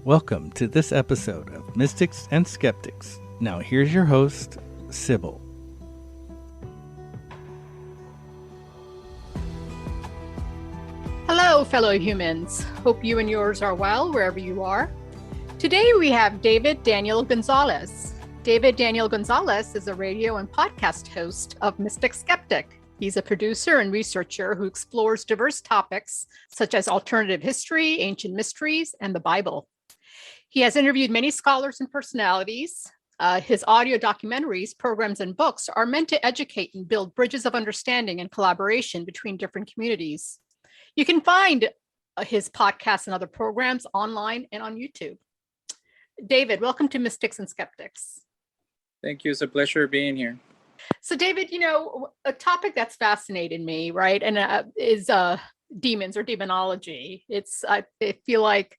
Welcome to this episode of Mystics and Skeptics. Now here's your host, Sybil. Hello, fellow humans. Hope you and yours are well wherever you are. Today we have David Daniel Gonzalez. David Daniel Gonzalez is a radio and podcast host of Mystic Skeptic. He's a producer and researcher who explores diverse topics such as alternative history, ancient mysteries, and the Bible. He has interviewed many scholars and personalities. His audio documentaries, programs, and books are meant to educate and build bridges of understanding and collaboration between different communities. You can find his podcasts and other programs online and on YouTube. David, welcome to Mystics and Skeptics. Thank you. It's a pleasure being here. So, David, a topic that's fascinated me, right, and is demons or demonology. I feel like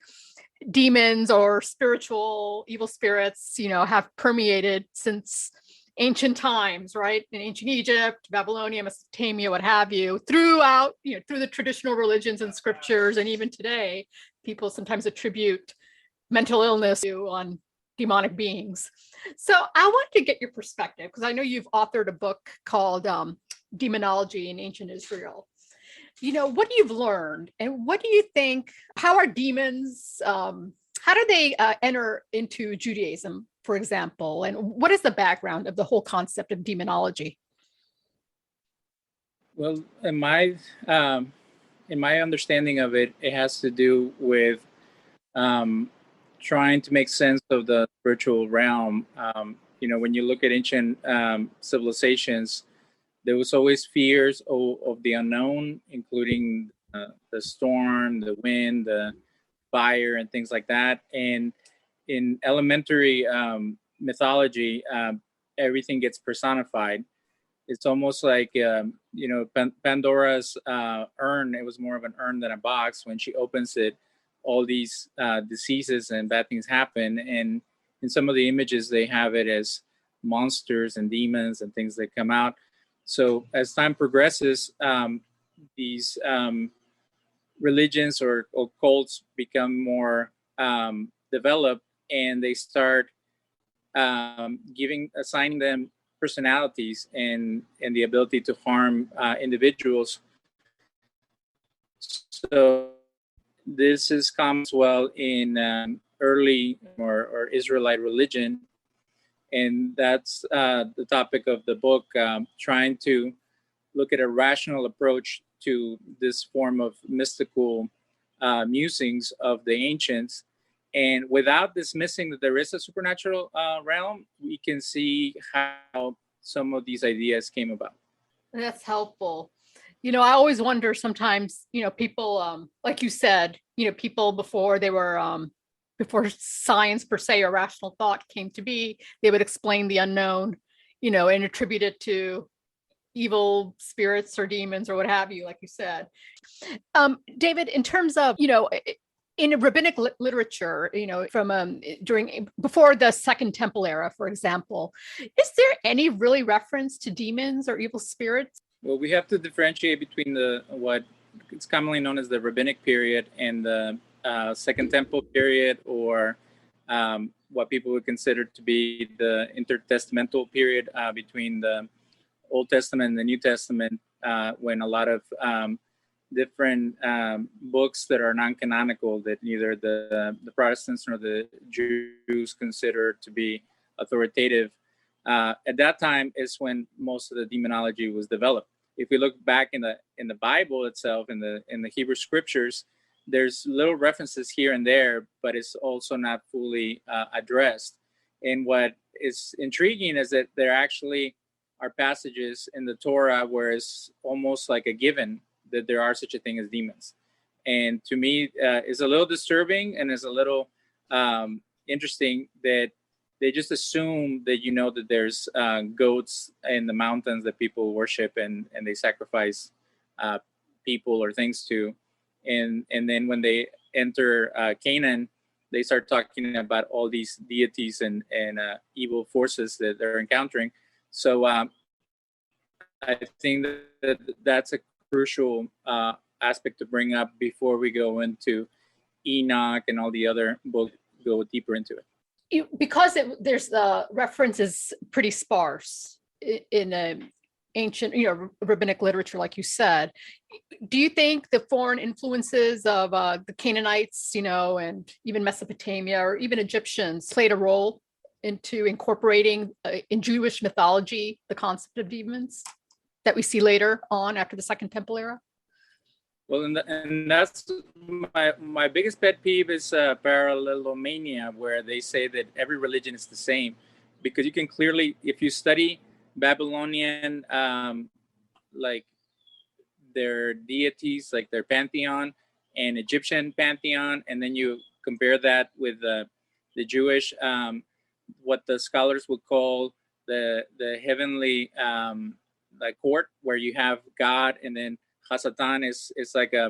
demons or spiritual evil spirits, have permeated since ancient times, right? In ancient Egypt, Babylonia, Mesopotamia, what have you, through the traditional religions and scriptures. And even today, people sometimes attribute mental illness on demonic beings. So I want to get your perspective, because I know you've authored a book called Demonology in Ancient Israel. What you've learned, and what do you think, how are demons, how do they enter into Judaism, for example, and what is the background of the whole concept of demonology? Well, in my understanding of it, it has to do with trying to make sense of the spiritual realm. When you look at ancient civilizations, there was always fears of the unknown, including the storm, the wind, the fire, and things like that. And in elementary mythology, everything gets personified. It's almost like, Pandora's urn. It was more of an urn than a box. When she opens it, all these diseases and bad things happen. And in some of the images, they have it as monsters and demons and things that come out. So as time progresses, these religions or cults become more developed, and they start assigning them personalities and the ability to harm individuals. So this is common as well in early or Israelite religion. And that's the topic of the book, trying to look at a rational approach to this form of mystical musings of the ancients. And without dismissing that there is a supernatural realm, we can see how some of these ideas came about. That's helpful. I always wonder sometimes, people, like you said, people before they were, before science per se or rational thought came to be, they would explain the unknown, and attribute it to evil spirits or demons or what have you, like you said. David, in terms of, in rabbinic literature, from before the Second Temple era, for example, is there any really reference to demons or evil spirits? Well, we have to differentiate between what is commonly known as the rabbinic period and the Second Temple period, or what people would consider to be the intertestamental period between the Old Testament and the New Testament, when a lot of different books that are non-canonical, that neither the Protestants nor the Jews consider to be authoritative, at that time is when most of the demonology was developed. If we look back in the Bible itself, in the Hebrew scriptures, there's little references here and there, but it's also not fully addressed. And what is intriguing is that there actually are passages in the Torah where it's almost like a given that there are such a thing as demons. And to me, it's a little disturbing, and it's a little interesting that they just assume that that there's goats in the mountains that people worship and they sacrifice people or things to. And then when they enter Canaan, they start talking about all these deities and evil forces that they're encountering. So I think that that's a crucial aspect to bring up before we go into Enoch and all the other books go deeper into it. Because there's the reference is pretty sparse in ancient, rabbinic literature, like you said. Do you think the foreign influences of the Canaanites, and even Mesopotamia or even Egyptians played a role into incorporating in Jewish mythology the concept of demons that we see later on after the Second Temple era? Well, and that's my biggest pet peeve is parallelomania, where they say that every religion is the same, because you can clearly, if you study Babylonian, like their deities, like their pantheon, and Egyptian pantheon, and then you compare that with the Jewish, what the scholars would call the heavenly like court, where you have God, and then Hasatan is like a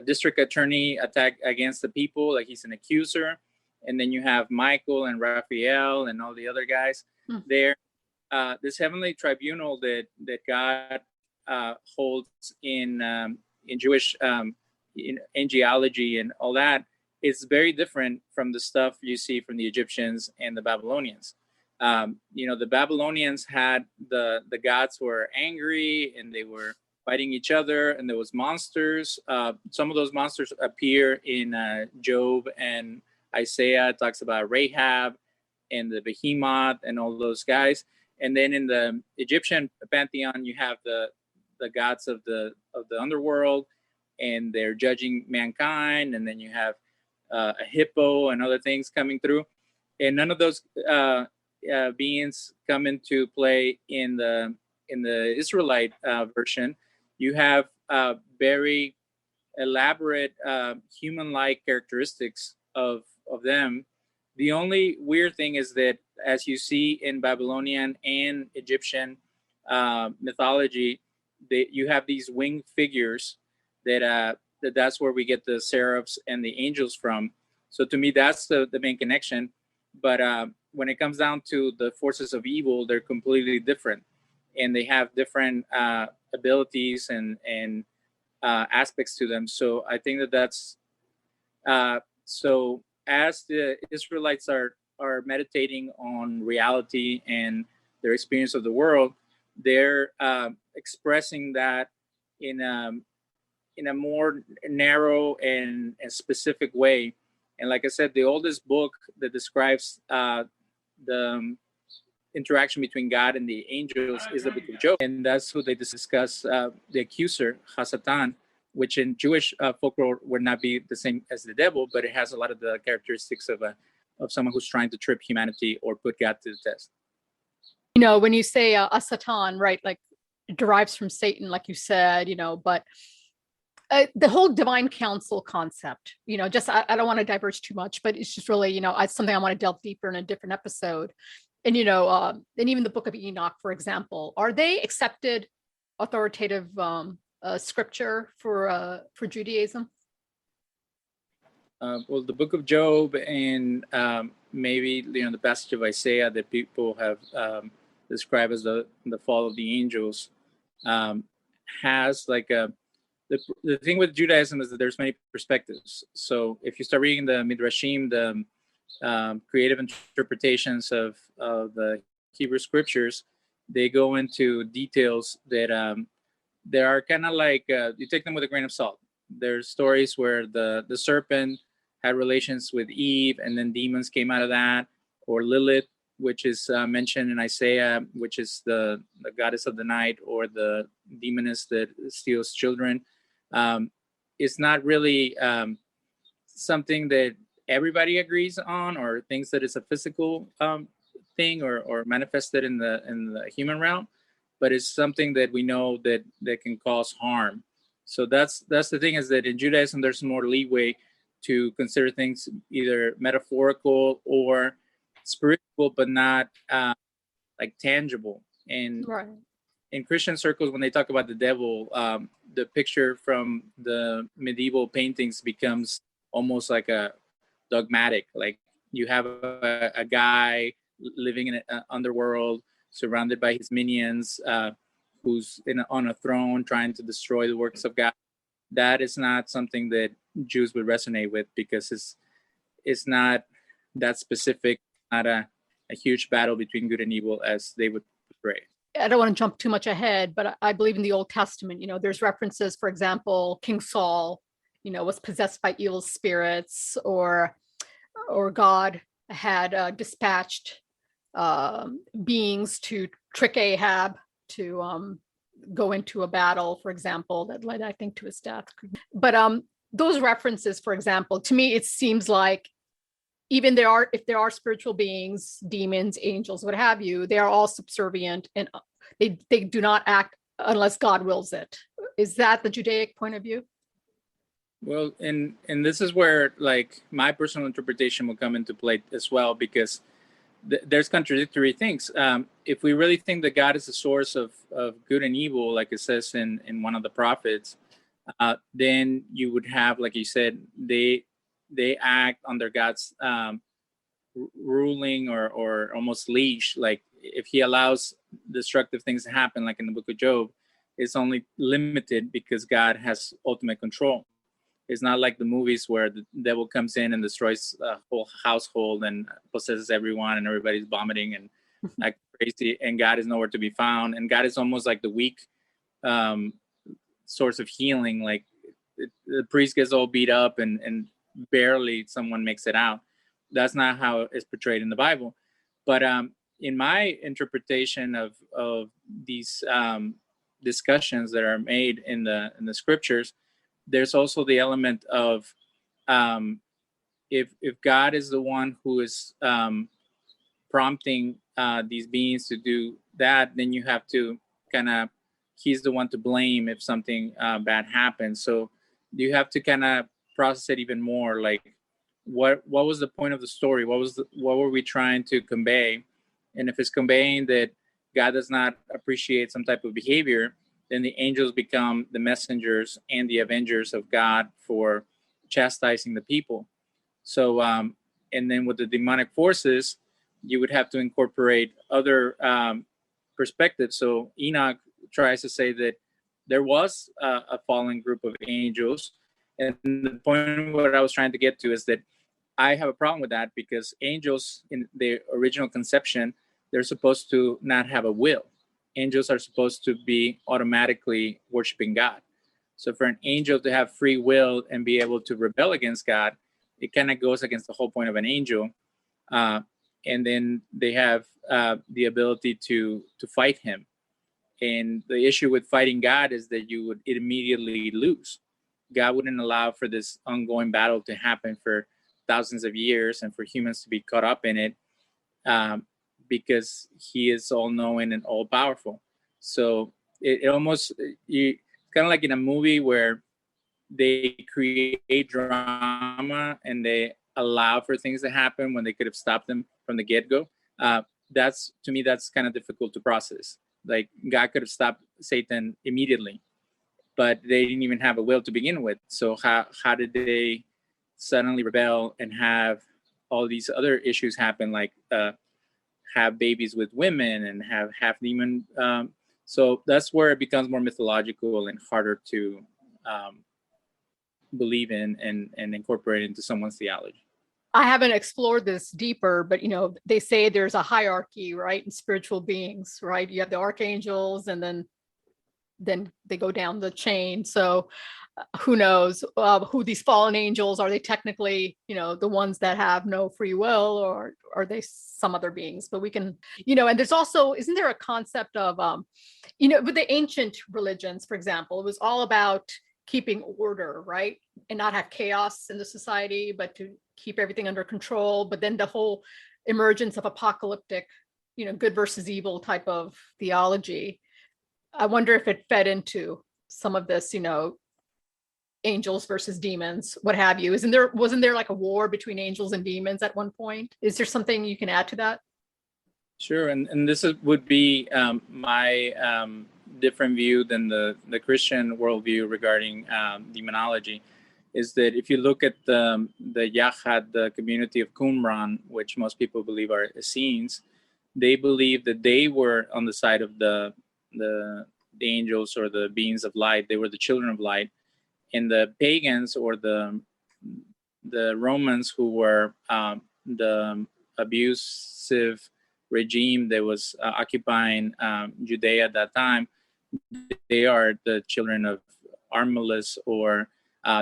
district attorney attack against the people, like he's an accuser, and then you have Michael and Raphael and all the other guys there. This heavenly tribunal that God holds in Jewish in angelology and all that is very different from the stuff you see from the Egyptians and the Babylonians. The Babylonians had the gods who were angry and they were fighting each other, and there was monsters. Some of those monsters appear in Job, and Isaiah talks about Rahab and the behemoth and all those guys. And then in the Egyptian pantheon, you have the gods of the underworld, and they're judging mankind. And then you have a hippo and other things coming through, and none of those beings come into play in the Israelite version. You have very elaborate human-like characteristics of them. The only weird thing is that, as you see in Babylonian and Egyptian mythology, you have these winged figures that's where we get the seraphs and the angels from. So to me, that's the main connection. But when it comes down to the forces of evil, they're completely different, and they have different abilities and aspects to them. So I think that's so. As the Israelites are meditating on reality and their experience of the world, they're expressing that in a more narrow and specific way. And like I said, the oldest book that describes the interaction between God and the angels is the Book of Job, and that's who they discuss the accuser, Hasatan, which in Jewish folklore would not be the same as the devil, but it has a lot of the characteristics of someone who's trying to trip humanity or put God to the test. When you say Satan, right, like it derives from Satan, like you said, but the whole divine council concept, just I don't want to diverge too much, but it's just really, it's something I want to delve deeper in a different episode. And, and even the Book of Enoch, for example, are they accepted authoritative scripture for Judaism? Well, the Book of Job and maybe the passage of Isaiah that people have described as the fall of the angels has like the thing with Judaism is that there's many perspectives. So if you start reading the Midrashim, the creative interpretations of the Hebrew scriptures, they go into details that they are kind of like you take them with a grain of salt. There's stories where the serpent had relations with Eve, and then demons came out of that, or Lilith, which is mentioned in Isaiah, which is the goddess of the night, or the demoness that steals children. It's not really something that everybody agrees on, or thinks that it's a physical thing or manifested in the human realm, but it's something that we know that can cause harm. So that's the thing, is that in Judaism there's more leeway to consider things either metaphorical or spiritual, but not like tangible. And right. In Christian circles, when they talk about the devil, the picture from the medieval paintings becomes almost like a dogmatic. Like you have a guy living in an underworld, surrounded by his minions, who's on a throne trying to destroy the works of God. That is not something that Jews would resonate with, because is not that specific, not a huge battle between good and evil as they would portray. I don't want to jump too much ahead, but I believe in the Old Testament, there's references, for example, King Saul, was possessed by evil spirits, or God had dispatched beings to trick Ahab to go into a battle, for example, that led, I think, to his death. But those references, for example, to me, it seems like even if there are spiritual beings, demons, angels, what have you, they are all subservient, and they do not act unless God wills it. Is that the Judaic point of view? Well, and this is where like my personal interpretation will come into play as well, because there's contradictory things. If we really think that God is the source of good and evil, like it says in one of the prophets, then you would have, like you said, they act under God's ruling or almost leash. Like if he allows destructive things to happen, like in the book of Job, it's only limited because God has ultimate control. It's not like the movies where the devil comes in and destroys a whole household and possesses everyone and everybody's vomiting and like crazy, and God is nowhere to be found. And God is almost like the weak source of healing. Like the priest gets all beat up and barely someone makes it out. That's not how it's portrayed in the Bible. But in my interpretation of these discussions that are made in the scriptures, there's also the element of if God is the one who is prompting these beings to do that, then you have to he's the one to blame if something bad happens. So you have to kind of process it even more. Like, what was the point of the story? What were we trying to convey? And if it's conveying that God does not appreciate some type of behavior, then the angels become the messengers and the avengers of God for chastising the people. So, and then with the demonic forces, you would have to incorporate other perspectives. So Enoch tries to say that there was a fallen group of angels. And the point of what I was trying to get to is that I have a problem with that, because angels in their original conception, they're supposed to not have a will. Angels are supposed to be automatically worshiping God. So for an angel to have free will and be able to rebel against God, it kind of goes against the whole point of an angel. And then they have the ability to fight him. And the issue with fighting God is that you would immediately lose. God wouldn't allow for this ongoing battle to happen for thousands of years and for humans to be caught up in it. Because he is all-knowing and all-powerful. So it almost, it's kind of like in a movie where they create drama and they allow for things to happen when they could have stopped them from the get-go. To me, that's kind of difficult to process. Like, God could have stopped Satan immediately, but they didn't even have a will to begin with. So how did they suddenly rebel and have all these other issues happen, like have babies with women and have half demon? So that's where it becomes more mythological and harder to believe in and incorporate into someone's theology. I haven't explored this deeper, but they say there's a hierarchy, right, in spiritual beings, right? You have the archangels, and then they go down the chain. So who knows who these fallen angels are? They technically, the ones that have no free will, or are they some other beings? But we can, and there's also, isn't there a concept of, with the ancient religions, for example, it was all about keeping order, right? And not have chaos in the society, but to keep everything under control. But then the whole emergence of apocalyptic, good versus evil type of theology, I wonder if it fed into some of this, angels versus demons, what have you. Wasn't there like a war between angels and demons at one point? Is there something you can add to that? Sure, and this would be my different view than the Christian worldview regarding demonology. Is that if you look at the Yahad, the community of Qumran, which most people believe are Essenes, they believe that they were on the side of the angels or the beings of light. They were the children of light. And the pagans or the the Romans, who were the abusive regime that was occupying Judea at that time. They are the children of Armilus, or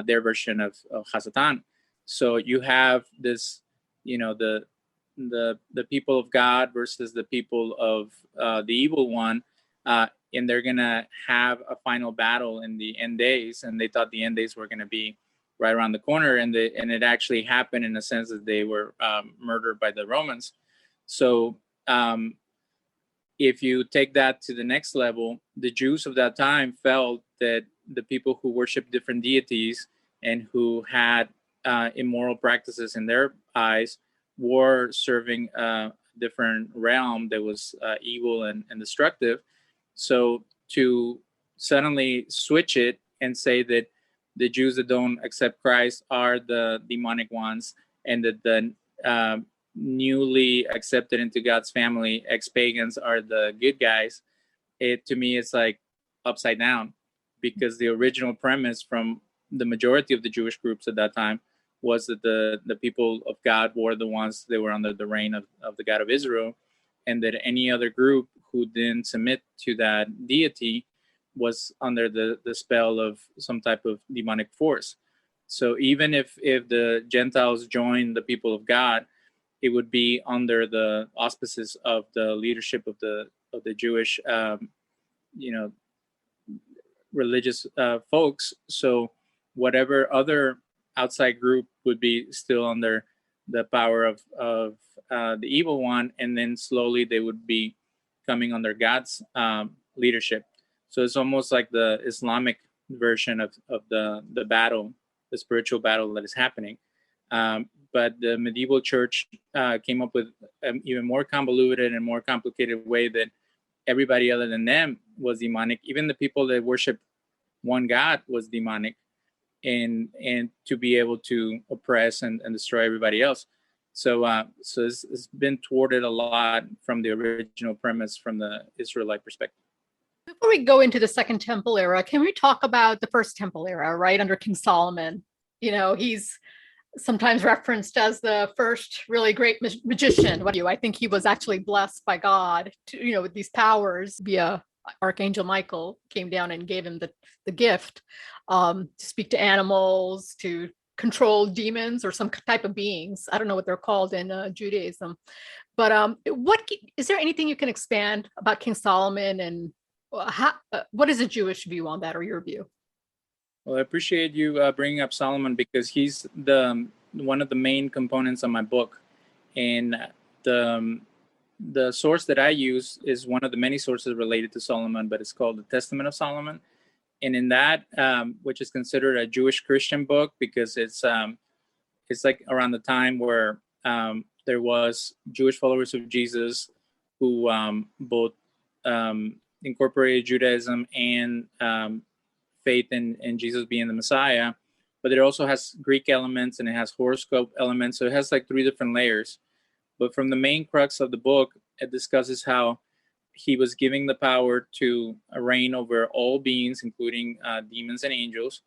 their version of Hasatan. So you have this, the people of God versus the people of the evil one, and they're gonna have a final battle in the end days. And they thought the end days were gonna be right around the corner, and it actually happened in a sense that they were murdered by the Romans. So if you take that to the next level, the Jews of that time felt that the people who worshiped different deities and who had immoral practices in their eyes were serving a different realm that was evil and destructive. So to suddenly switch it and say that the Jews that don't accept Christ are the demonic ones, and that the newly accepted into God's family ex-pagans are the good guys, to me it's like upside down, because the original premise from the majority of the Jewish groups at that time was that the people of God were the ones that were under the reign of the God of Israel, and that any other group who didn't submit to that deity was under the spell of some type of demonic force. So even if the Gentiles join the people of God, it would be under the auspices of the leadership of the Jewish, religious folks. So whatever other outside group would be still under the power of the evil one, and then slowly they would be coming under God's leadership. So it's almost like the Islamic version of the battle, the spiritual battle that is happening. But the medieval church came up with an even more convoluted and more complicated way that everybody other than them was demonic. Even the people that worship one God was demonic, and to be able to oppress and destroy everybody else. So it's been thwarted a lot from the original premise from the Israelite perspective. Before we go into the Second Temple era, can we talk about the First Temple era, right, under King Solomon? He's sometimes referenced as the first really great magician. I think he was actually blessed by God to, with these powers via Archangel Michael came down and gave him the gift to speak to animals, to control demons or some type of beings. I don't know what they're called in Judaism. But what is there anything you can expand about King Solomon, and what is a Jewish view on that, or your view? Well, I appreciate you bringing up Solomon, because he's one of the main components of my book. And the source that I use is one of the many sources related to Solomon, but it's called the Testament of Solomon. And in that, which is considered a Jewish Christian book, because it's like around the time where there was Jewish followers of Jesus who both incorporated Judaism and faith in Jesus being the Messiah, but it also has Greek elements and it has horoscope elements. So it has like 3 different layers. But from the main crux of the book, it discusses how he was giving the power to reign over all beings, including demons and angels.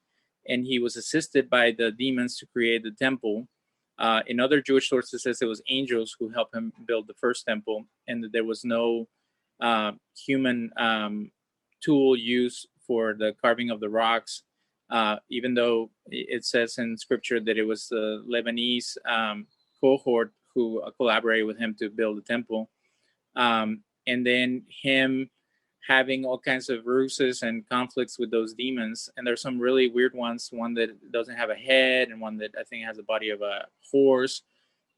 And he was assisted by the demons to create the temple. In other Jewish sources, it says it was angels who helped him build the first temple, and that there was no human tool used for the carving of the rocks, even though it says in scripture that it was the Lebanese cohort who collaborated with him to build the temple. And then him having all kinds of ruses and conflicts with those demons. And there's some really weird ones, one that doesn't have a head and one that I think has the body of a horse.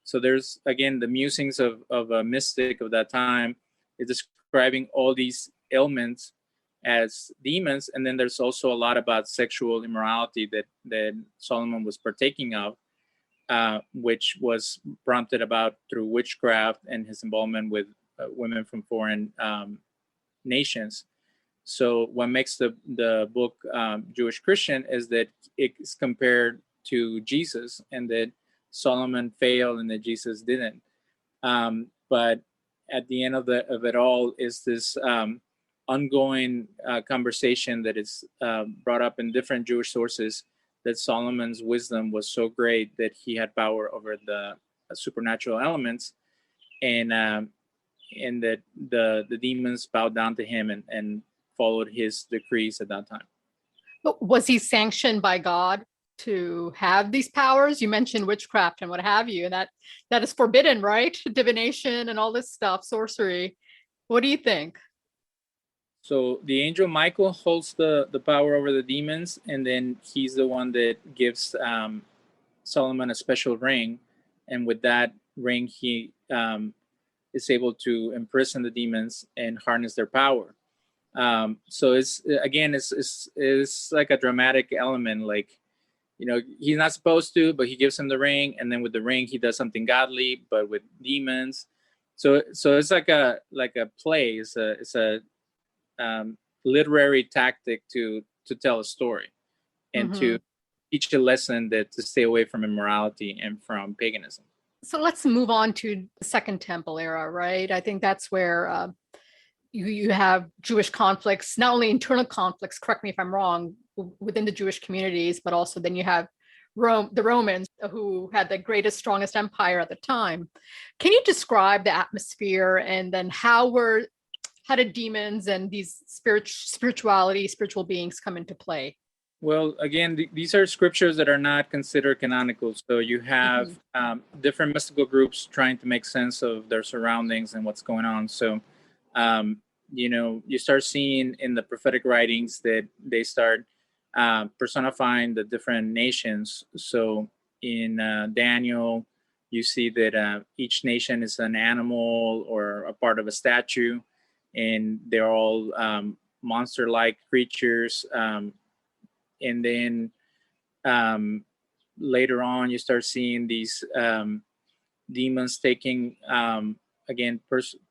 So there's, again, the musings of a mystic of that time is describing all these ailments as demons. And then there's also a lot about sexual immorality that Solomon was partaking of, which was prompted about through witchcraft and his involvement with women from foreign nations. So what makes the book Jewish Christian is that it's compared to Jesus, and that Solomon failed and that Jesus didn't. But at the end of it all is this ongoing conversation that is brought up in different Jewish sources that Solomon's wisdom was so great that he had power over the supernatural elements, and that the demons bowed down to him and followed his decrees at that time. But was he sanctioned by God to have these powers? You mentioned witchcraft and what have you, and that is forbidden, right? Divination and all this stuff, sorcery. What do you think? So the angel Michael holds the power over the demons, and then he's the one that gives Solomon a special ring, and with that ring he is able to imprison the demons and harness their power. So it's like a dramatic element, like, you know, he's not supposed to, but he gives him the ring, and then with the ring he does something godly, but with demons. So it's like a play. It's a literary tactic to tell a story and to teach a lesson that to stay away from immorality and from paganism. So let's move on to the Second Temple era, right? I think that's where you have Jewish conflicts, not only internal conflicts, correct me if I'm wrong, within the Jewish communities, but also then you have the Romans, who had the greatest, strongest empire at the time. Can you describe the atmosphere, and then how did demons and these spiritual beings come into play? Well, again, these are scriptures that are not considered canonical. So you have different mystical groups trying to make sense of their surroundings and what's going on. So, you start seeing in the prophetic writings that they start personifying the different nations. So in Daniel, you see that each nation is an animal or a part of a statue, and they're all monster-like creatures. And then later on, you start seeing these demons taking, again,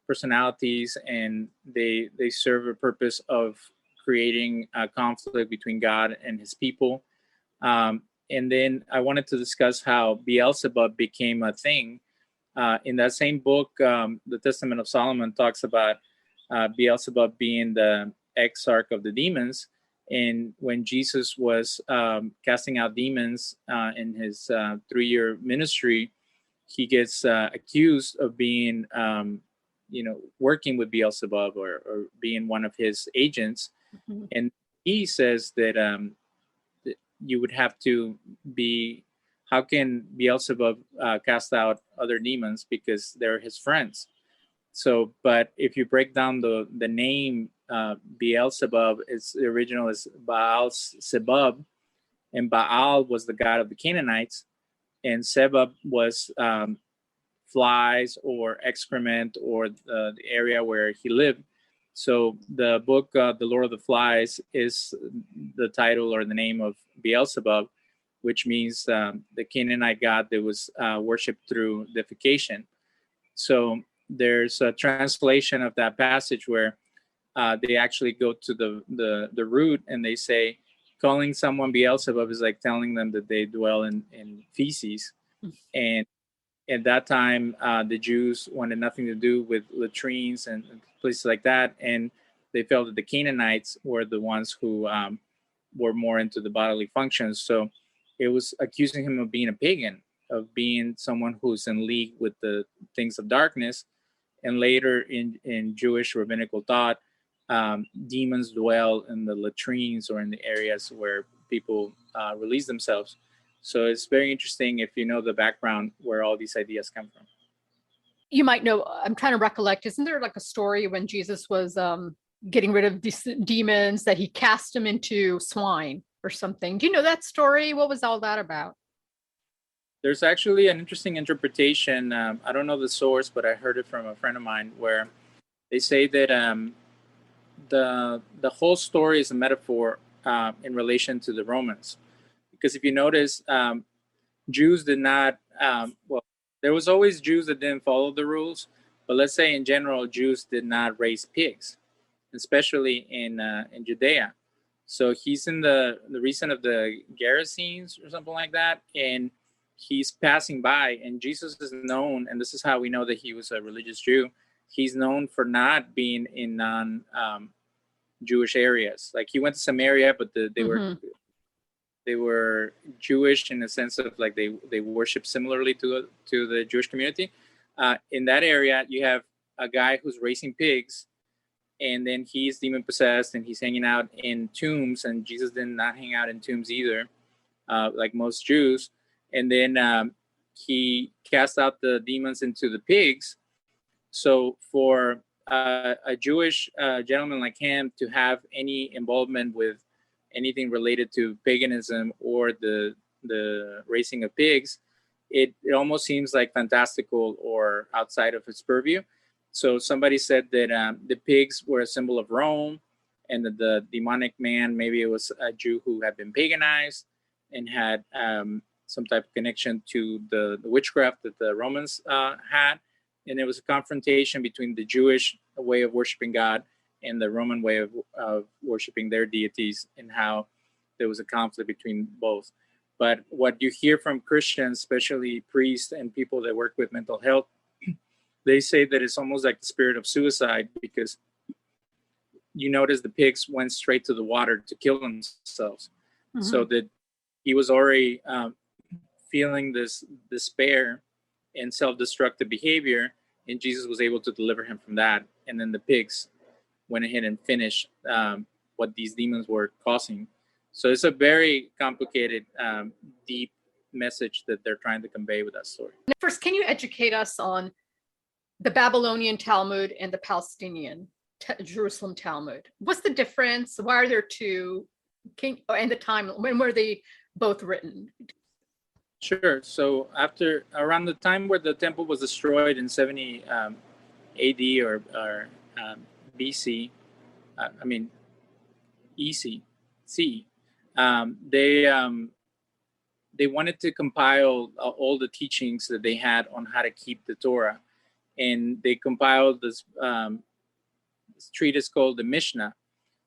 personalities, and they serve a purpose of creating a conflict between God and his people. And then I wanted to discuss how Beelzebub became a thing. In that same book, the Testament of Solomon talks about Beelzebub being the exarch of the demons. And when Jesus was casting out demons in his 3-year ministry, he gets accused of being, working with Beelzebub or being one of his agents. Mm-hmm. And he says that you would have to be, how can Beelzebub cast out other demons, because they're his friends? So, but if you break down the name Beelzebub, the original is Baal Sebub, and Baal was the god of the Canaanites, and Sebub was flies or excrement, or the area where he lived. So the book, The Lord of the Flies, is the title or the name of Beelzebub, which means the Canaanite god that was worshipped through deification. So there's a translation of that passage where they actually go to the root, and they say calling someone Beelzebub is like telling them that they dwell in feces. And at that time, the Jews wanted nothing to do with latrines and places like that, and they felt that the Canaanites were the ones who were more into the bodily functions. So it was accusing him of being a pagan, of being someone who's in league with the things of darkness. And later in Jewish rabbinical thought, demons dwell in the latrines or in the areas where people release themselves. So it's very interesting if you know the background where all these ideas come from. You might know, I'm trying to recollect, isn't there like a story when Jesus was getting rid of these demons, that he cast them into swine or something? Do you know that story? What was all that about? There's actually an interesting interpretation. I don't know the source, but I heard it from a friend of mine, where they say that the whole story is a metaphor in relation to the Romans. Because if you notice, Jews did not, there was always Jews that didn't follow the rules, but let's say in general, Jews did not raise pigs, especially in Judea. So he's in the region of the Gerasenes or something like that, and he's passing by, and Jesus is known, and this is how we know that he was a religious Jew. He's known for not being in non-Jewish areas. Like he went to Samaria, but they were were Jewish in the sense of like they worship similarly to the Jewish community. In that area, you have a guy who's raising pigs, and then he's demon possessed, and he's hanging out in tombs. And Jesus did not hang out in tombs either, like most Jews. And then he cast out the demons into the pigs. So for a Jewish gentleman like him to have any involvement with anything related to paganism or the raising of pigs, it almost seems like fantastical or outside of his purview. So somebody said that the pigs were a symbol of Rome, and that the demonic man, maybe it was a Jew who had been paganized and had some type of connection to the witchcraft that the Romans had. And there was a confrontation between the Jewish way of worshiping God and the Roman way of worshiping their deities, and how there was a conflict between both. But what you hear from Christians, especially priests and people that work with mental health, they say that it's almost like the spirit of suicide, because you notice the pigs went straight to the water to kill themselves. Mm-hmm. So that he was already feeling this despair and self-destructive behavior, and Jesus was able to deliver him from that. And then the pigs went ahead and finished what these demons were causing. So it's a very complicated, deep message that they're trying to convey with that story. First, can you educate us on the Babylonian Talmud and the Palestinian Jerusalem Talmud? What's the difference? Why are there two? And the time, when were they both written? Sure. So around the time where the temple was destroyed in 70 AD or BC, EC, they wanted to compile all the teachings that they had on how to keep the Torah, and they compiled this treatise called the Mishnah.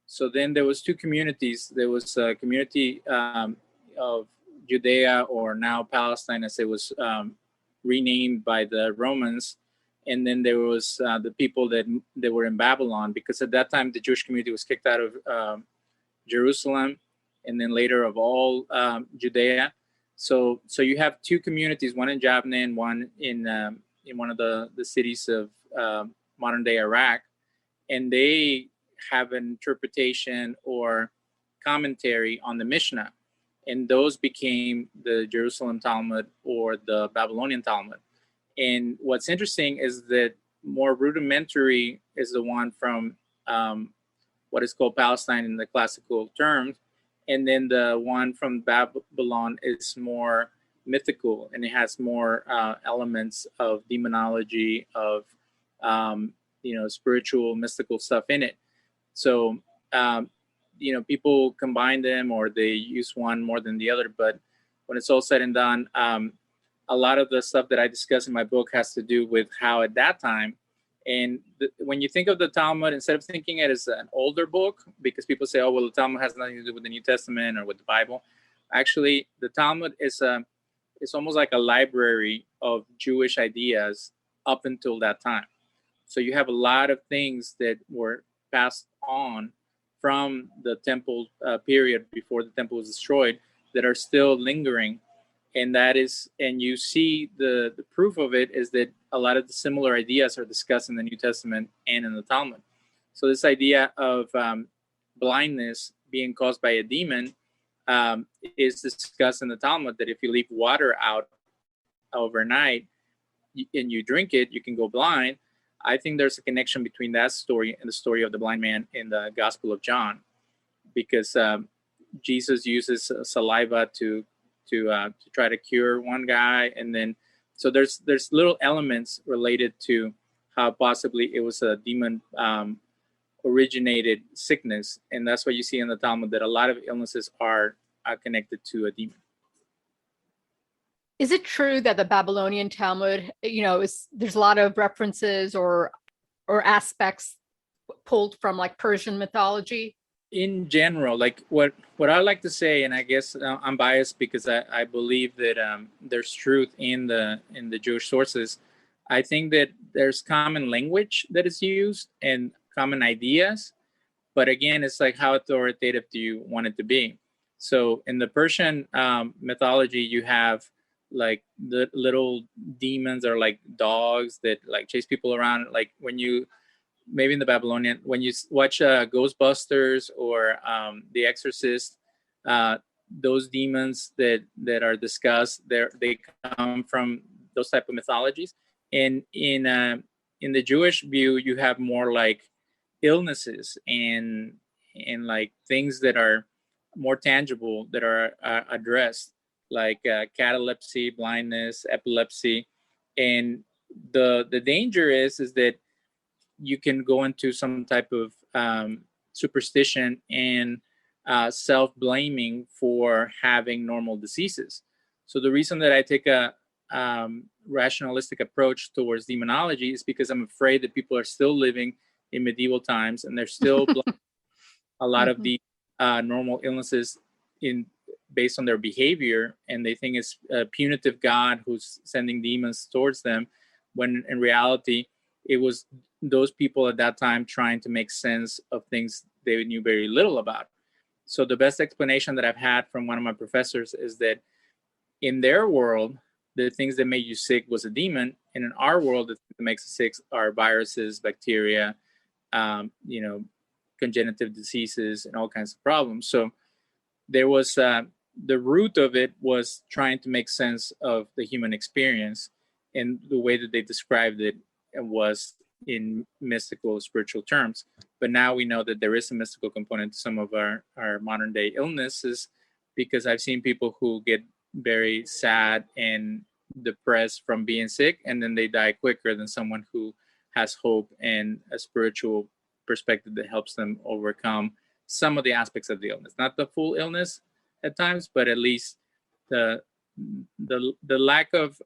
So then there was two communities. There was a community of Judea, or now Palestine, as it was renamed by the Romans. And then there was the people that were in Babylon, because at that time the Jewish community was kicked out of Jerusalem, and then later of all Judea. So you have two communities, one in Jabneh and one in one of the cities of modern day Iraq, and they have an interpretation or commentary on the Mishnah, and those became the Jerusalem Talmud or the Babylonian Talmud. And what's interesting is that more rudimentary is the one from what is called Palestine in the classical terms, and then the one from Babylon is more mythical, and it has more elements of demonology, of spiritual, mystical stuff in it. So people combine them, or they use one more than the other. But when it's all said and done, a lot of the stuff that I discuss in my book has to do with how at that time, and when you think of the Talmud, instead of thinking it as an older book, because people say, oh, well, the Talmud has nothing to do with the New Testament or with the Bible. Actually, the Talmud is it's almost like a library of Jewish ideas up until that time. So you have a lot of things that were passed on from the temple period before the temple was destroyed that are still lingering. And you see the proof of it is that a lot of the similar ideas are discussed in the New Testament and in the Talmud. So this idea of blindness being caused by a demon is discussed in the Talmud, that if you leave water out overnight and you drink it, you can go blind. I think there's a connection between that story and the story of the blind man in the Gospel of John, because Jesus uses saliva to try to cure one guy, and then so there's little elements related to how possibly it was a demon originated sickness, and that's what you see in the Talmud, that a lot of illnesses are connected to a demon. Is it true that the Babylonian Talmud, there's a lot of references or aspects pulled from like Persian mythology? In general, like what I like to say, and I guess I'm biased because I believe that there's truth in the Jewish sources. I think that there's common language that is used and common ideas, but again, it's like, how authoritative do you want it to be? So in the Persian mythology, you have like the little demons are like dogs that like chase people around. Like when you, maybe in the Babylonian, when you watch Ghostbusters or The Exorcist, those demons that are discussed, they come from those type of mythologies. And in the Jewish view, you have more like illnesses and like things that are more tangible that are addressed, like catalepsy, blindness, epilepsy. And the danger is that you can go into some type of superstition and self-blaming for having normal diseases. So the reason that I take a rationalistic approach towards demonology is because I'm afraid that people are still living in medieval times and they're still a lot of the normal illnesses in based on their behavior, and they think it's a punitive God who's sending demons towards them, when in reality it was those people at that time trying to make sense of things they knew very little about. So the best explanation that I've had from one of my professors is that in their world, the things that made you sick was a demon, and in our world, the things that makes us sick are viruses, bacteria, congenitive diseases, and all kinds of problems. So there was the root of it was trying to make sense of the human experience, and the way that they described it was in mystical spiritual terms. But now we know that there is a mystical component to some of our modern day illnesses, because I've seen people who get very sad and depressed from being sick, and then they die quicker than someone who has hope and a spiritual perspective that helps them overcome some of the aspects of the illness, not the full illness at times, but at least the lack of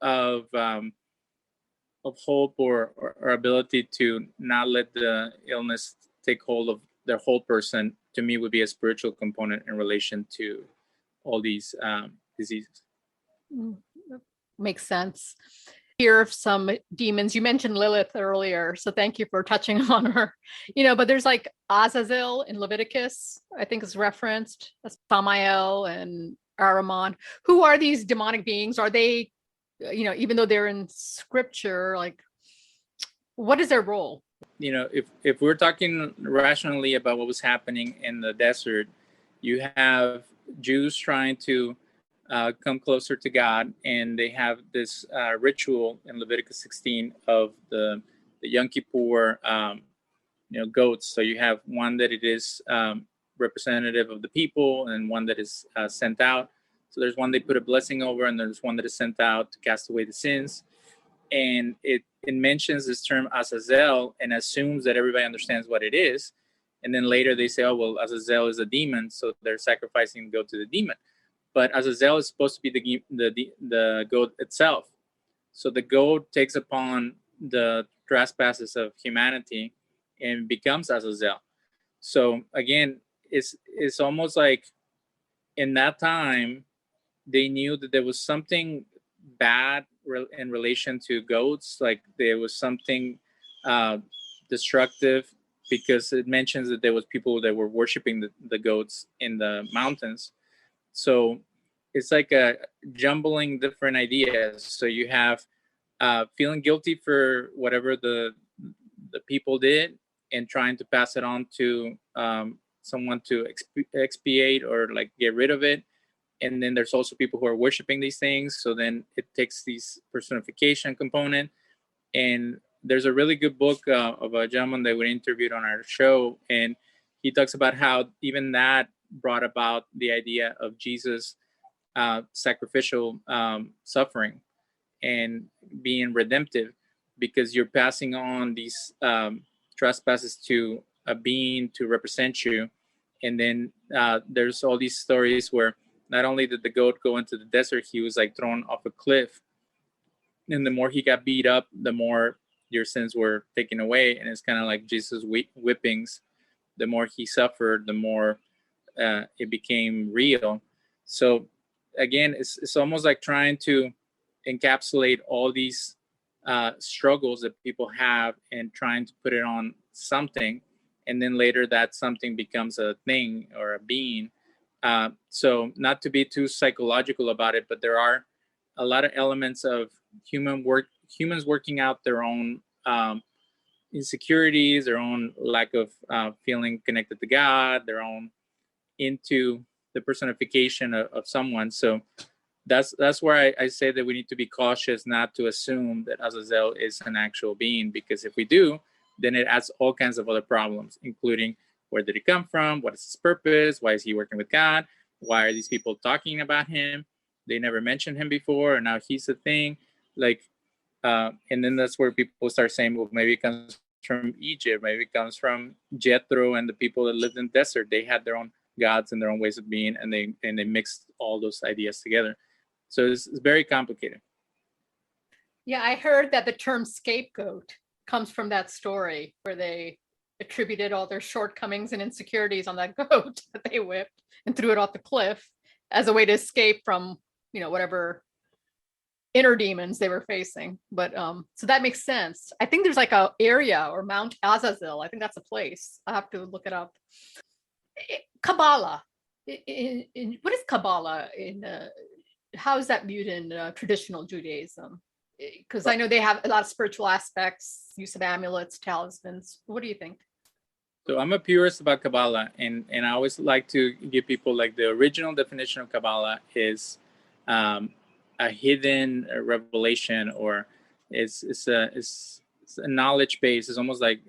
hope or ability to not let the illness take hold of their whole person, to me would be a spiritual component in relation to all these diseases. Makes sense. Hear of some demons. You mentioned Lilith earlier, so thank you for touching on her. But there's like Azazel in Leviticus, I think is referenced, as Samael and Aramon. Who are these demonic beings? Are they, even though they're in scripture, like what is their role? If we're talking rationally about what was happening in the desert, you have Jews trying to come closer to God, and they have this ritual in Leviticus 16 of the Yom Kippur goats. So you have one that it is representative of the people, and one that is sent out. So there's one they put a blessing over, and there's one that is sent out to cast away the sins. And it mentions this term Azazel and assumes that everybody understands what it is. And then later they say, oh, well, Azazel is a demon, so they're sacrificing the goat to the demon. But Azazel is supposed to be the goat itself. So the goat takes upon the trespasses of humanity and becomes Azazel. So again, it's almost like in that time, they knew that there was something bad in relation to goats. Like there was something destructive, because it mentions that there was people that were worshiping the goats in the mountains. So it's like a jumbling different ideas. So you have feeling guilty for whatever the people did, and trying to pass it on to someone to expiate or like get rid of it. And then there's also people who are worshiping these things. So then it takes these personification component. And there's a really good book of a gentleman that we interviewed on our show, and he talks about how even that brought about the idea of Jesus sacrificial suffering and being redemptive, because you're passing on these trespasses to a being to represent you. And then there's all these stories where not only did the goat go into the desert, he was like thrown off a cliff, and the more he got beat up, the more your sins were taken away. And it's kind of like Jesus' whippings. The more he suffered, the more it became real. So again, it's almost like trying to encapsulate all these struggles that people have and trying to put it on something, and then later that something becomes a thing or a being, So not to be too psychological about it, but there are a lot of elements of humans working out their own insecurities, their own lack of feeling connected to God, their own into the personification of someone. So that's where I say that we need to be cautious not to assume that Azazel is an actual being, because if we do, then it adds all kinds of other problems, including where did he come from, what is his purpose, why is he working with God, why are these people talking about him, they never mentioned him before and now he's a thing, like and then that's where people start saying, well, maybe it comes from Egypt, maybe it comes from Jethro and the people that lived in the desert. They had their own gods and their own ways of being, and they mixed all those ideas together. So it's very complicated. Yeah, I heard that the term scapegoat comes from that story where they attributed all their shortcomings and insecurities on that goat that they whipped and threw it off the cliff as a way to escape from, whatever inner demons they were facing. But so that makes sense. I think there's like a area, or Mount Azazel. I think that's a place. I have to look it up. Kabbalah. What is Kabbalah how is that viewed in traditional Judaism? Because I know they have a lot of spiritual aspects, use of amulets, talismans. What do you think? So I'm a purist about Kabbalah, and I always like to give people, like, the original definition of Kabbalah is a hidden revelation, or it's a knowledge base. It's almost like,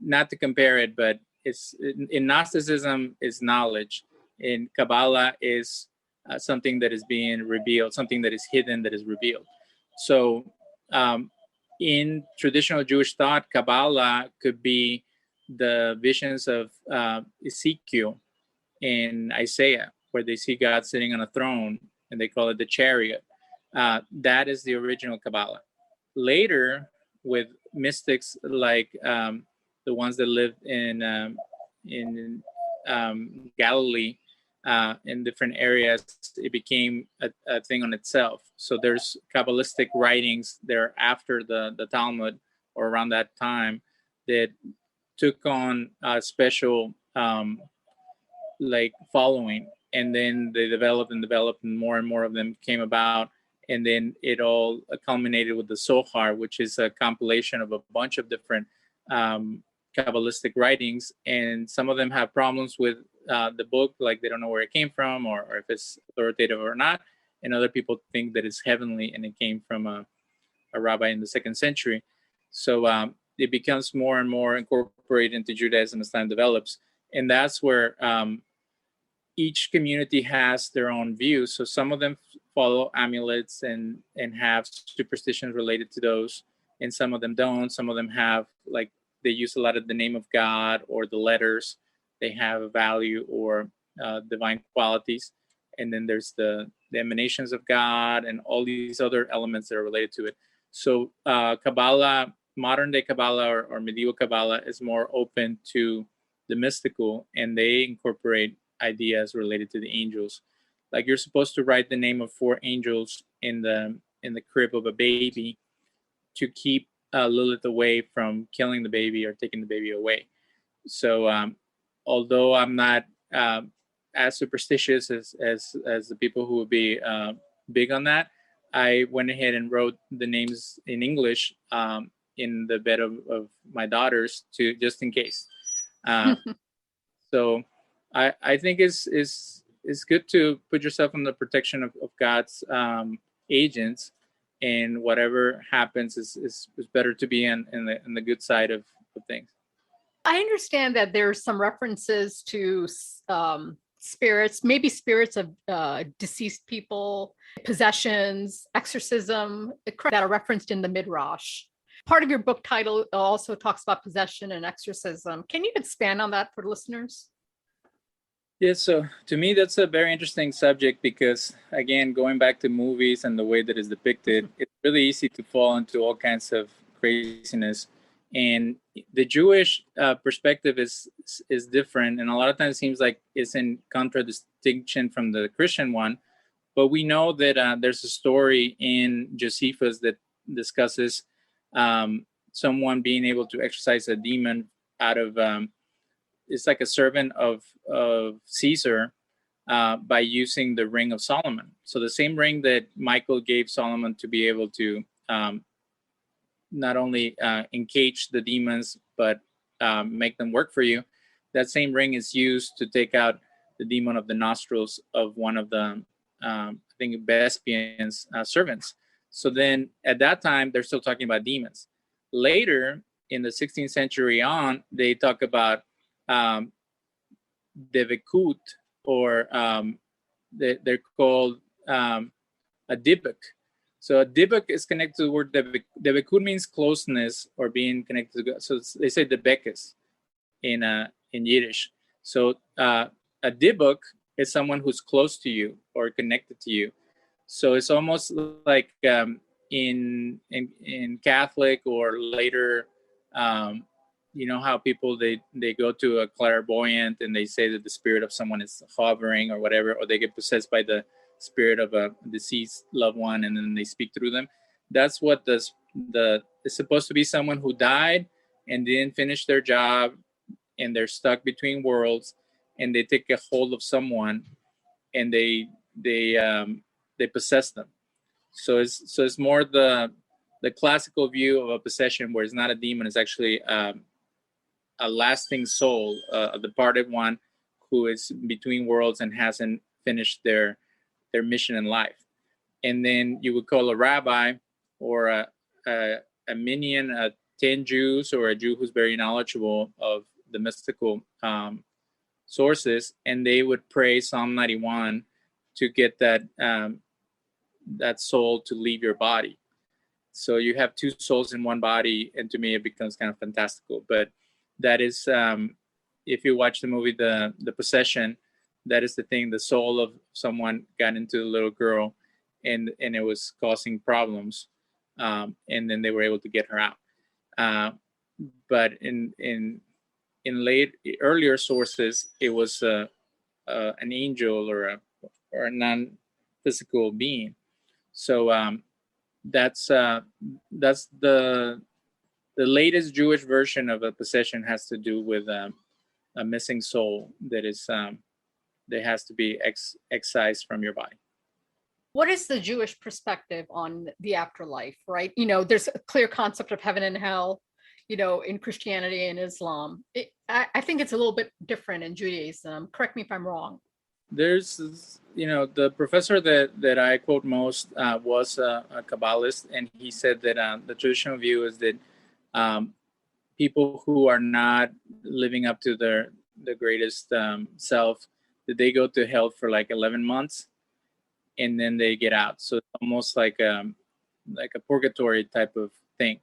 not to compare it, but it's in Gnosticism is knowledge. In Kabbalah is something that is being revealed, something that is hidden, that is revealed. So in traditional Jewish thought, Kabbalah could be the visions of Ezekiel in Isaiah, where they see God sitting on a throne, and they call it the chariot. That is the original Kabbalah. Later, with mystics like the ones that lived in Galilee, in different areas, it became a thing on itself. So there's Kabbalistic writings there after the Talmud, or around that time, that took on a special like following, and then they developed, and more and more of them came about, and then it all culminated with the Zohar, which is a compilation of a bunch of different Kabbalistic writings, and some of them have problems with the book, like they don't know where it came from, or if it's authoritative or not, and other people think that it's heavenly and it came from a rabbi in the 2nd century. So it becomes more and more incorporated into Judaism as time develops, and that's where each community has their own views. So some of them follow amulets and have superstitions related to those, and some of them don't. Some of them have, like, they use a lot of the name of God or the letters. They have a value or divine qualities. And then there's the emanations of God and all these other elements that are related to it. So Kabbalah, modern day Kabbalah or medieval Kabbalah, is more open to the mystical, and they incorporate ideas related to the angels. Like, you're supposed to write the name of 4 angels in the crib of a baby to keep Lilith away from killing the baby or taking the baby away. So although I'm not as superstitious as the people who would be big on that, I went ahead and wrote the names in English in the bed of my daughters, to just in case. So I think it's good to put yourself in the protection of God's agents, and whatever happens is better to be in the good side of things. I understand that there's some references to spirits, maybe spirits of deceased people, possessions, exorcism, that are referenced in the Midrash. Part of your book title also talks about possession and exorcism. Can you expand on that for listeners? Yeah, so to me, that's a very interesting subject, because, again, going back to movies and the way that it's depicted, it's really easy to fall into all kinds of craziness. And the Jewish perspective is different, and a lot of times it seems like it's in contradistinction from the Christian one. But we know that there's a story in Josephus that discusses someone being able to exorcise a demon out of it's like a servant of Caesar by using the ring of Solomon. So the same ring that Michael gave Solomon to be able to not only encage the demons, but make them work for you. That same ring is used to take out the demon of the nostrils of one of the, I think, Vespasian's servants. So then at that time, they're still talking about demons. Later, in the 16th century on, they talk about Devekut, or they're called a Dibuk. So a Dibuk is connected to the word Devekut means closeness or being connected to God. So they say Debekis in Yiddish. So a Dibuk is someone who's close to you or connected to you. So it's almost like in Catholic or later, you know how people they go to a clairvoyant and they say that the spirit of someone is hovering or whatever, or they get possessed by the spirit of a deceased loved one and then they speak through them. That's what it's supposed to be, someone who died and didn't finish their job and they're stuck between worlds, and they take a hold of someone and they possess them. So it's more the classical view of a possession, where it's not a demon, it's actually a lasting soul, a departed one who is between worlds and hasn't finished their mission in life. And then you would call a rabbi or a minion, a 10 Jews, or a Jew who's very knowledgeable of the mystical sources, and they would pray Psalm 91 to get that soul to leave your body. So you have two souls in one body, and to me it becomes kind of fantastical. But that is, if you watch the movie The Possession, that is the thing. The soul of someone got into the little girl, and it was causing problems, and then they were able to get her out. But in earlier sources, it was an angel or a non-physical being. So that's the latest Jewish version of a possession has to do with a missing soul that has to be excised from your body. What is the Jewish perspective on the afterlife, right? There's a clear concept of heaven and hell, in Christianity and Islam. I think it's a little bit different in Judaism. Correct me if I'm wrong. There's, the professor that I quote most was a Kabbalist, and he said that the traditional view is that people who are not living up to the greatest self, that they go to hell for like 11 months, and then they get out. So it's almost like a purgatory type of thing.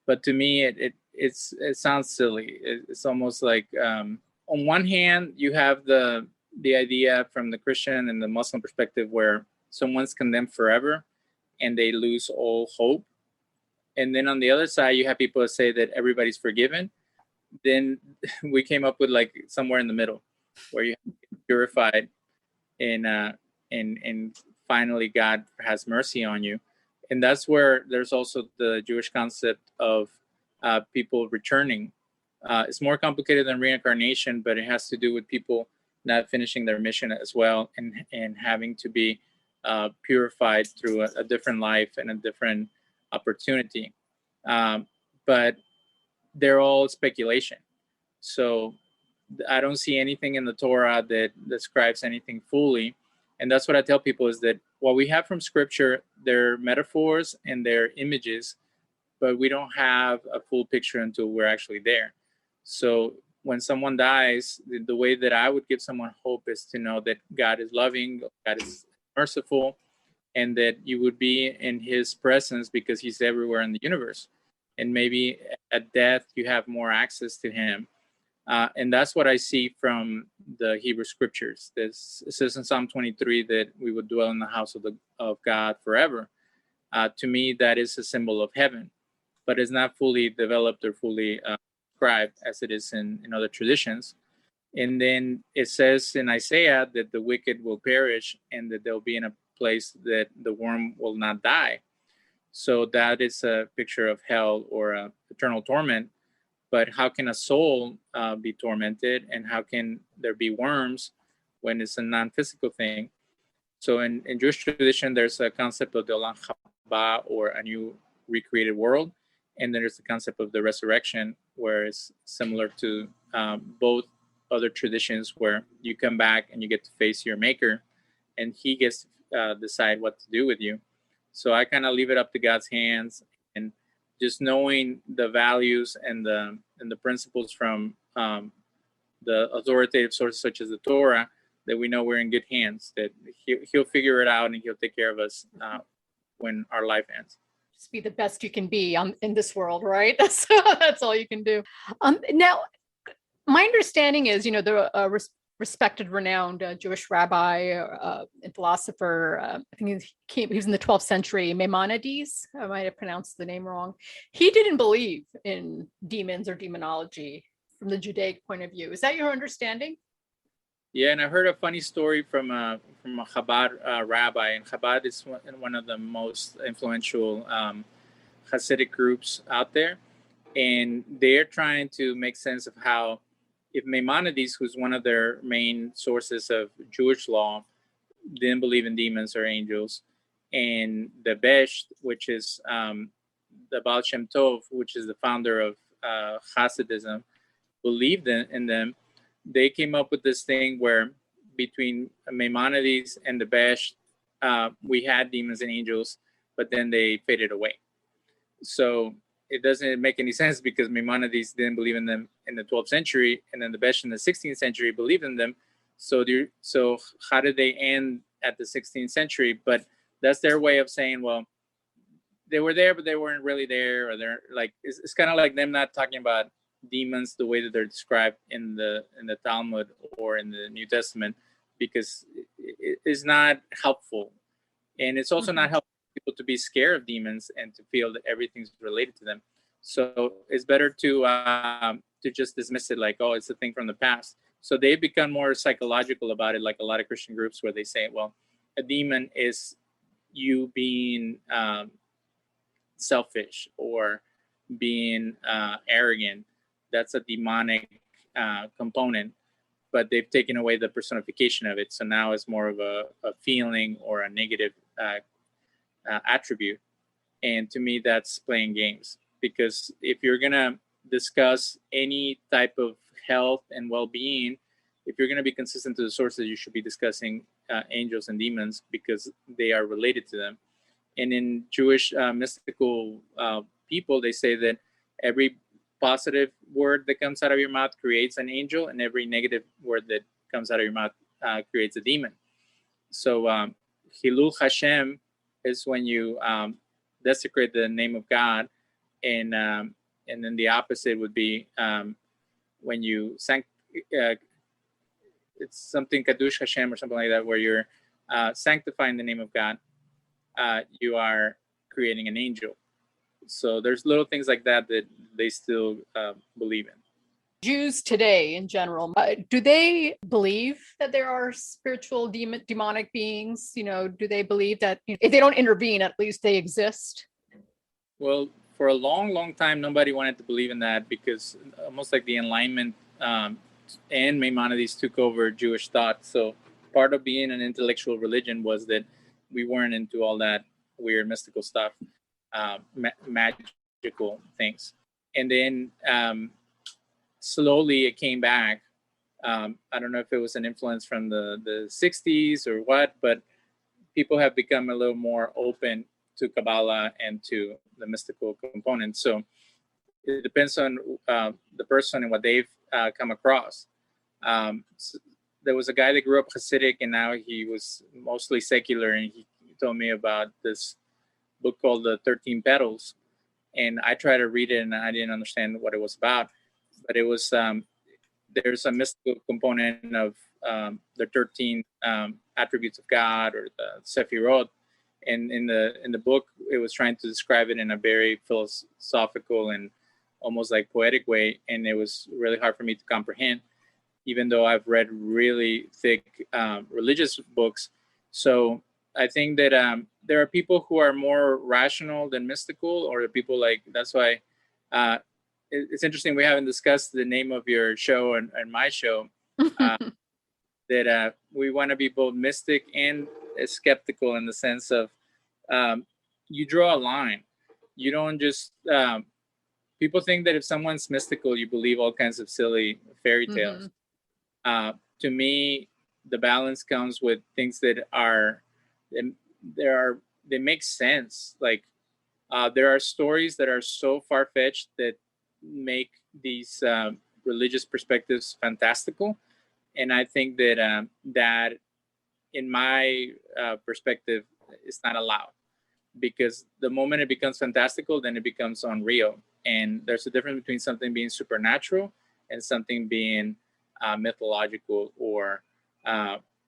But to me, it sounds silly. It's almost like on one hand, you have the idea from the Christian and the Muslim perspective where someone's condemned forever and they lose all hope. And then on the other side, you have people that say that everybody's forgiven. Then we came up with like somewhere in the middle where you have to be purified and finally God has mercy on you. And that's where there's also the Jewish concept of people returning. It's more complicated than reincarnation, but it has to do with people not finishing their mission as well, and having to be purified through a different life and a different opportunity. But they're all speculation. So I don't see anything in the Torah that describes anything fully. And that's what I tell people, is that what we have from Scripture, they're metaphors and they're images, but we don't have a full picture until we're actually there. So when someone dies, the way that I would give someone hope is to know that God is loving, God is merciful, and that you would be in His presence because He's everywhere in the universe. And maybe at death, you have more access to Him. And that's what I see from the Hebrew Scriptures. It says in Psalm 23 that we would dwell in the house of God forever. To me, that is a symbol of heaven, but it's not fully developed or fully described as it is in other traditions. And then it says in Isaiah that the wicked will perish and that they'll be in a place that the worm will not die. So that is a picture of hell or eternal torment. But how can a soul be tormented, and how can there be worms when it's a non-physical thing. So in Jewish tradition, there's a concept of the Olam Haba, or a new recreated world. And then there's the concept of the resurrection, where it's similar to both other traditions, where you come back and you get to face your maker, and he gets to decide what to do with you. So I kind of leave it up to God's hands, and just knowing the values and the principles from the authoritative sources such as the Torah, that we know we're in good hands, that he'll figure it out and he'll take care of us when our life ends. Just be the best you can be in this world, right? That's all you can do. Now, my understanding is, the respected, renowned Jewish rabbi and philosopher, I think he was in the 12th century, Maimonides, I might have pronounced the name wrong. He didn't believe in demons or demonology from the Judaic point of view. Is that your understanding? Yeah, and I heard a funny story from a Chabad rabbi, and Chabad is one of the most influential Hasidic groups out there, and they're trying to make sense of how, if Maimonides, who's one of their main sources of Jewish law, didn't believe in demons or angels, and the Besht, which is the Baal Shem Tov, which is the founder of Hasidism, believed in them, they came up with this thing where between Maimonides and the Besht, we had demons and angels, but then they faded away. So it doesn't make any sense, because Maimonides didn't believe in them in the 12th century, and then the Besht in the 16th century believed in them. So how did they end at the 16th century? But that's their way of saying, well, they were there, but they weren't really there, or they're like, it's kind of like them not talking about demons the way that they're described in the Talmud or in the New Testament, because it is not helpful, and it's also not helpful for people to be scared of demons and to feel that everything's related to them. So it's better to just dismiss it like, oh, it's a thing from the past. So they've become more psychological about it, like a lot of Christian groups, where they say, well, a demon is you being selfish or being arrogant. That's a demonic component, but they've taken away the personification of it. So now it's more of a feeling or a negative attribute. And to me, that's playing games, because if you're going to discuss any type of health and well-being, if you're going to be consistent to the sources, you should be discussing angels and demons, because they are related to them. And in Jewish mystical people, they say that every positive word that comes out of your mouth creates an angel, and every negative word that comes out of your mouth creates a demon. So Hilul Hashem is when you desecrate the name of God, and then the opposite would be when you it's something Kadush Hashem or something like that, where you're sanctifying the name of God. You are creating an angel. So there's little things like that that they still believe in. Jews today in general, do they believe that there are spiritual demonic beings? Do they believe that if they don't intervene, at least they exist? Well, for a long, long time, nobody wanted to believe in that, because almost like the Enlightenment and Maimonides took over Jewish thought. So part of being an intellectual religion was that we weren't into all that weird mystical stuff. Magical things, and then slowly it came back. I don't know if it was an influence from the 60s or what, but people have become a little more open to Kabbalah and to the mystical component. So it depends on the person and what they've come across. So there was a guy that grew up Hasidic, and now he was mostly secular, and he told me about this book called The 13 Petals, and I tried to read it and I didn't understand what it was about, but it was there's a mystical component of the 13 attributes of God, or the Sephirot, and in the book it was trying to describe it in a very philosophical and almost like poetic way, and it was really hard for me to comprehend, even though I've read really thick religious books. So I think that there are people who are more rational than mystical, or people like, that's why it's interesting. We haven't discussed the name of your show and my show. that we want to be both mystic and skeptical, in the sense of you draw a line. You don't just people think that if someone's mystical, you believe all kinds of silly fairy tales. To me, the balance comes with things that are they make sense. Like there are stories that are so far-fetched that make these religious perspectives fantastical, and I think that that, in my perspective, is not allowed, because the moment it becomes fantastical, then it becomes unreal. And there's a difference between something being supernatural and something being mythological or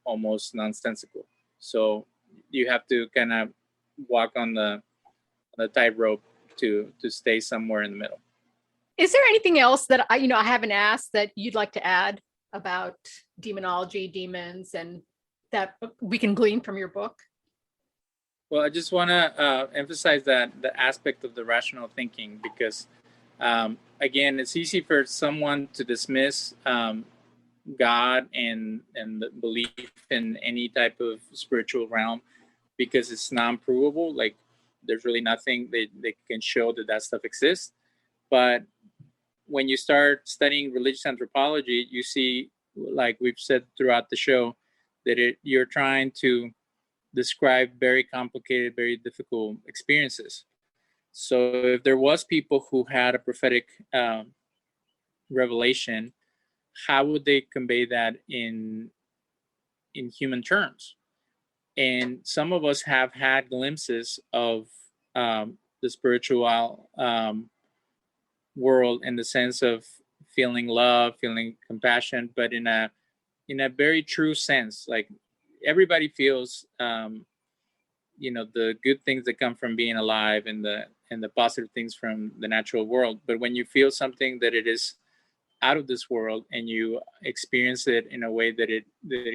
almost nonsensical. So you have to kind of walk on the tightrope to stay somewhere in the middle. Is there anything else that I haven't asked that you'd like to add about demonology, demons, and that we can glean from your book? Well, I just want to emphasize that the aspect of the rational thinking, because again, it's easy for someone to dismiss God and the belief in any type of spiritual realm because it's non-provable. Like there's really nothing they can show that stuff exists. But when you start studying religious anthropology, you see, like we've said throughout the show, that you're trying to describe very complicated, very difficult experiences. So if there was people who had a prophetic revelation, how would they convey that in human terms? And some of us have had glimpses of the spiritual world, in the sense of feeling love, feeling compassion, but in a very true sense. Like everybody feels the good things that come from being alive, and the positive things from the natural world. But when you feel something that it is out of this world, and you experience it in a way that it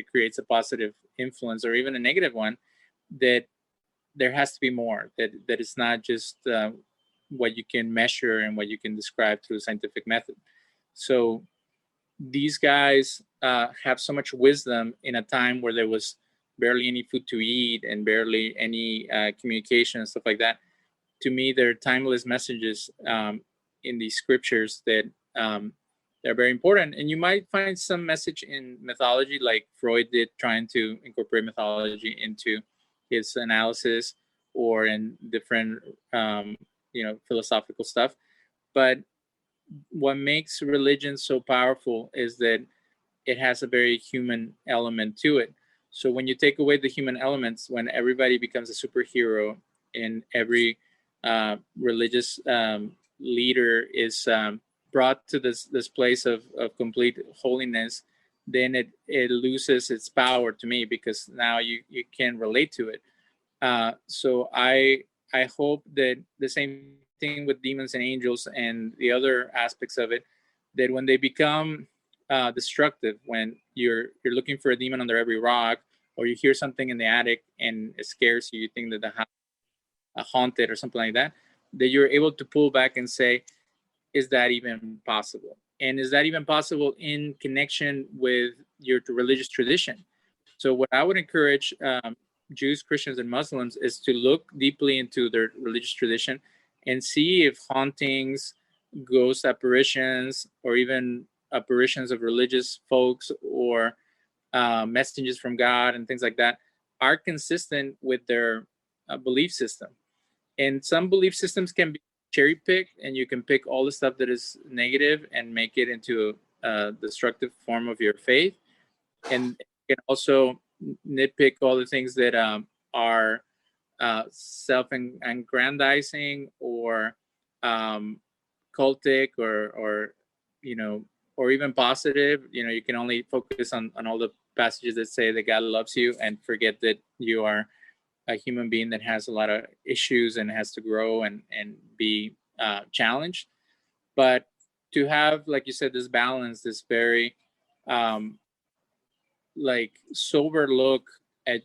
creates a positive influence or even a negative one, that there has to be more, that it's not just what you can measure and what you can describe through a scientific method. So these guys have so much wisdom in a time where there was barely any food to eat and barely any communication and stuff like that. To me, they're timeless messages in these scriptures that they're very important. And you might find some message in mythology, like Freud did, trying to incorporate mythology into his analysis, or in different philosophical stuff. But what makes religion so powerful is that it has a very human element to it. So when you take away the human elements, when everybody becomes a superhero, and every religious leader is brought to this place of complete holiness, then it loses its power to me, because now you can relate to it. So I hope that the same thing with demons and angels and the other aspects of it, that when they become destructive, when you're looking for a demon under every rock, or you hear something in the attic and it scares you, you think that the house haunted or something like that, that you're able to pull back and say, is that even possible? And is that even possible in connection with your religious tradition? So what I would encourage Jews, Christians, and Muslims is to look deeply into their religious tradition and see if hauntings, ghost apparitions, or even apparitions of religious folks, or messages from God and things like that, are consistent with their belief system. And some belief systems can be cherry picked, and you can pick all the stuff that is negative and make it into a destructive form of your faith. And you can also nitpick all the things that are self-aggrandizing, or cultic, or or even positive. You can only focus on all the passages that say that God loves you, and forget that you are a human being that has a lot of issues and has to grow and be challenged. But to have, like you said, this balance, this very like sober look at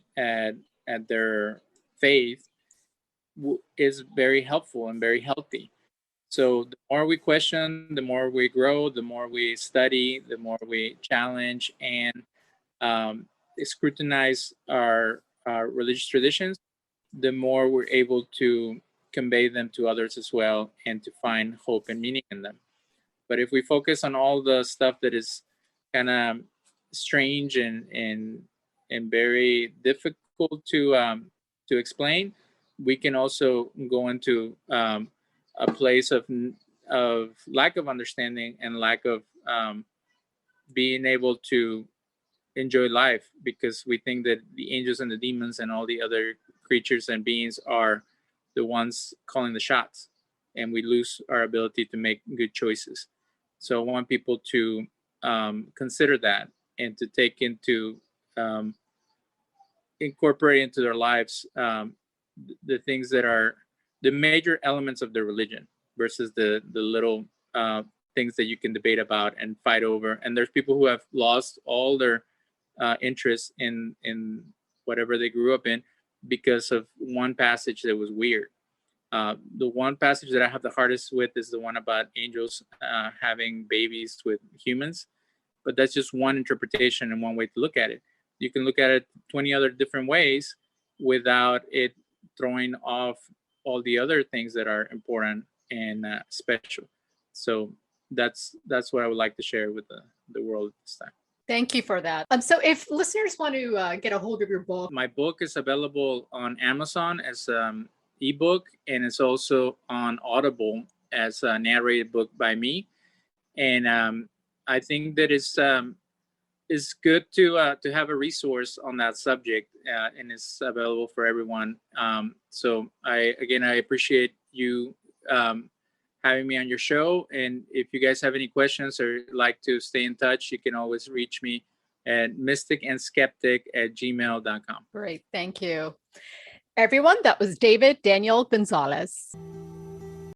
their faith is very helpful and very healthy. So the more we question, the more we grow, the more we study, the more we challenge, and scrutinize our religious traditions, the more we're able to convey them to others as well and to find hope and meaning in them. But if we focus on all the stuff that is kind of strange and very difficult to explain, we can also go into a place of lack of understanding and lack of being able to enjoy life, because we think that the angels and the demons and all the other creatures and beings are the ones calling the shots, and we lose our ability to make good choices. So I want people to consider that and to take into incorporate into their lives the things that are the major elements of their religion versus the little things that you can debate about and fight over. And there's people who have lost all their interest in whatever they grew up in because of one passage that was weird. The one passage that I have the hardest with is the one about angels having babies with humans, but that's just one interpretation and one way to look at it. You can look at it 20 other different ways without it throwing off all the other things that are important and special. So that's what I would like to share with the world this time. Thank you for that. So if listeners want to get a hold of your book. My book is available on Amazon as ebook, and it's also on Audible as a narrated book by me. And I think that it's good to have a resource on that subject, and it's available for everyone. So I appreciate you having me on your show. And if you guys have any questions or like to stay in touch, you can always reach me at mysticandskeptic@gmail.com. Great. Thank you. Everyone, that was David Daniel Gonzalez.